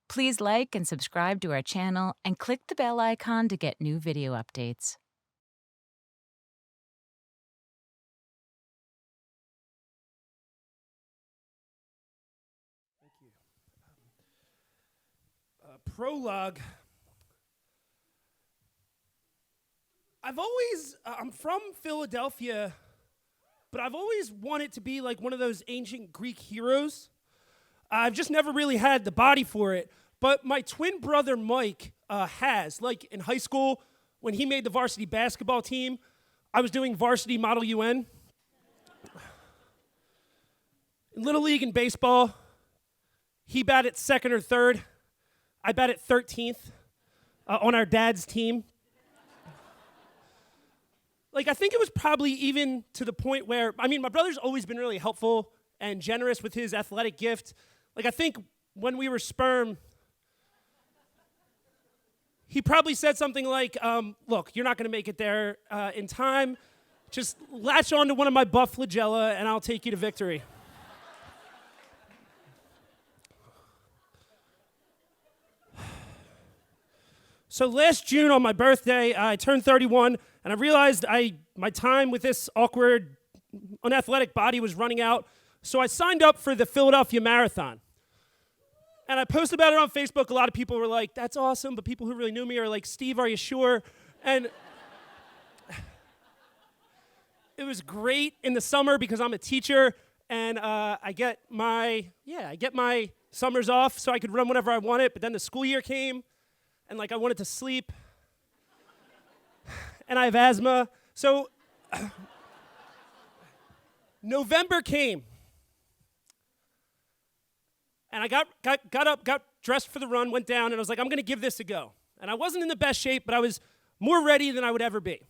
Please like and subscribe to our channel and click the bell icon to get new video updates. Thank you. Prologue. I'm from Philadelphia, but I've always wanted to be like one of those ancient Greek heroes. I've just never really had the body for it. But my twin brother Mike has. Like in high school, when he made the varsity basketball team, I was doing varsity Model UN. In Little League and baseball, he batted second or third. I batted 13th on our dad's team. Like, I think it was probably even to the point where, my brother's always been really helpful and generous with his athletic gift. Like, I think when we were sperm, he probably said something like, look, you're not going to make it there in time. Just latch on to one of my buff flagella, and I'll take you to victory. So last June on my birthday, I turned 31, and I realized my time with this awkward, unathletic body was running out, so I signed up for the Philadelphia Marathon. And I posted about it on Facebook. A lot of people were like, that's awesome, but people who really knew me are like, Steve, are you sure? And it was great in the summer because I'm a teacher, and I get my summers off so I could run whenever I wanted, but then the school year came, and I wanted to sleep, and I have asthma. So November came, and I got up, got dressed for the run, went down, and I was like, I'm going to give this a go. And I wasn't in the best shape, but I was more ready than I would ever be.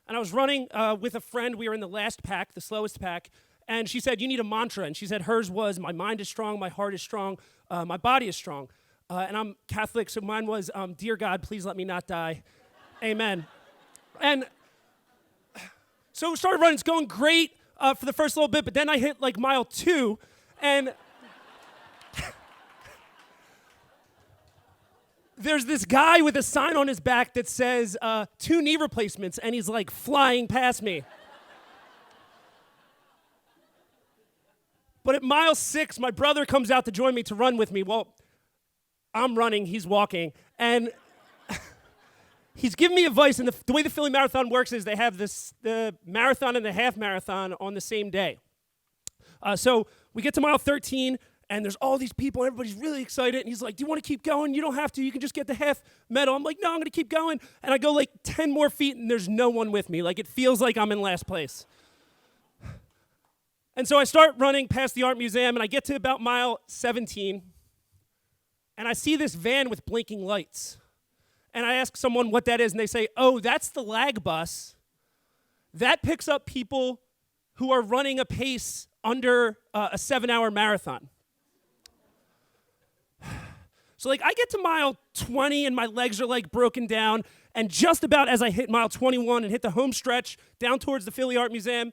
And I was running with a friend. We were in the last pack, the slowest pack, and she said, you need a mantra. And she said hers was, my mind is strong, my heart is strong, my body is strong. And I'm Catholic, so mine was, dear God, please let me not die. Amen. And so we started running. It's going great for the first little bit, but then I hit mile 2, and there's this guy with a sign on his back that says 2 knee replacements, and he's flying past me. But at mile 6, my brother comes out to join me to run with me. Well, I'm running, he's walking, and he's giving me advice, and the way the Philly Marathon works is they have the marathon and the half marathon on the same day. So we get to mile 13, and there's all these people, and everybody's really excited, and he's like, do you want to keep going? You don't have to, you can just get the half medal. I'm like, no, I'm going to keep going, and I go 10 more feet, and there's no one with me. It feels like I'm in last place. And so I start running past the Art Museum, and I get to about mile 17, and I see this van with blinking lights. And I ask someone what that is, and they say, oh, that's the lag bus. That picks up people who are running a pace under a 7-hour marathon. So I get to mile 20, and my legs are broken down, and just about as I hit mile 21 and hit the home stretch down towards the Philly Art Museum,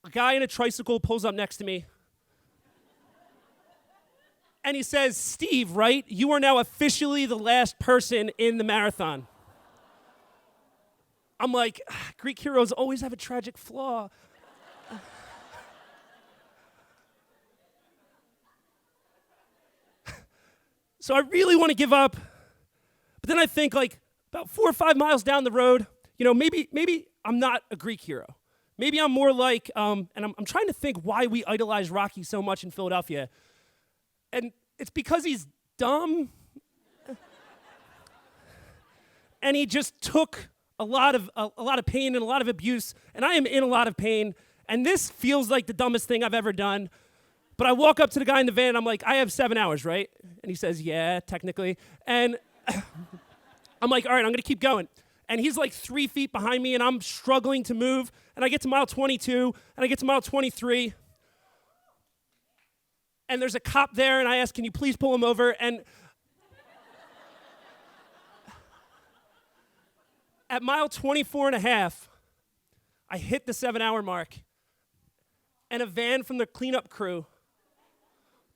a guy in a tricycle pulls up next to me. And he says, Steve, right? You are now officially the last person in the marathon. I'm like, Greek heroes always have a tragic flaw. So I really want to give up. But then I think about 4 or 5 miles down the road, maybe I'm not a Greek hero. Maybe I'm more and I'm trying to think why we idolize Rocky so much in Philadelphia. And it's because he's dumb. And he just took a lot of pain and a lot of abuse, and I am in a lot of pain, and this feels like the dumbest thing I've ever done. But I walk up to the guy in the van, and I'm like, I have 7 hours, right? And he says, yeah, technically. And I'm like, all right, I'm going to keep going. And he's 3 feet behind me, and I'm struggling to move. And I get to mile 22, and I get to mile 23. And there's a cop there, and I ask, can you please pull him over? And at mile 24 and a half, I hit the 7-hour mark, and a van from the cleanup crew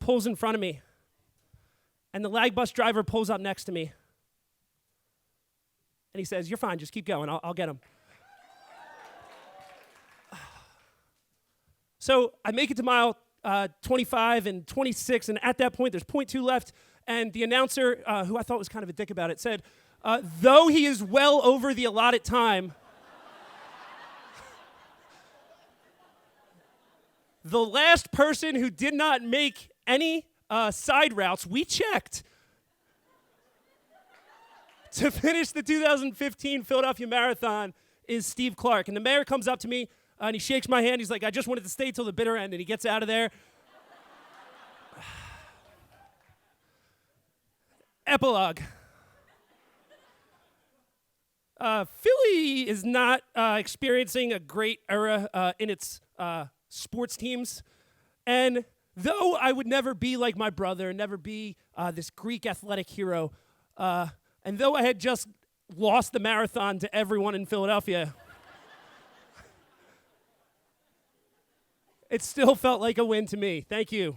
pulls in front of me, and the lag bus driver pulls up next to me, and he says, "You're fine, just keep going, I'll get him." So I make it to mile 25 and 26, and at that point, there's 0.2 left, and the announcer, who I thought was kind of a dick about it, said, though he is well over the allotted time, the last person who did not make any side routes, we checked, to finish the 2015 Philadelphia Marathon is Steve Clark. And the mayor comes up to me, and he shakes my hand. He's like, "I just wanted to stay till the bitter end," and he gets out of there. Epilogue. Philly is not experiencing a great era in its sports teams. And though I would never be like my brother, never be this Greek athletic hero, and though I had just lost the marathon to everyone in Philadelphia, it still felt like a win to me. Thank you.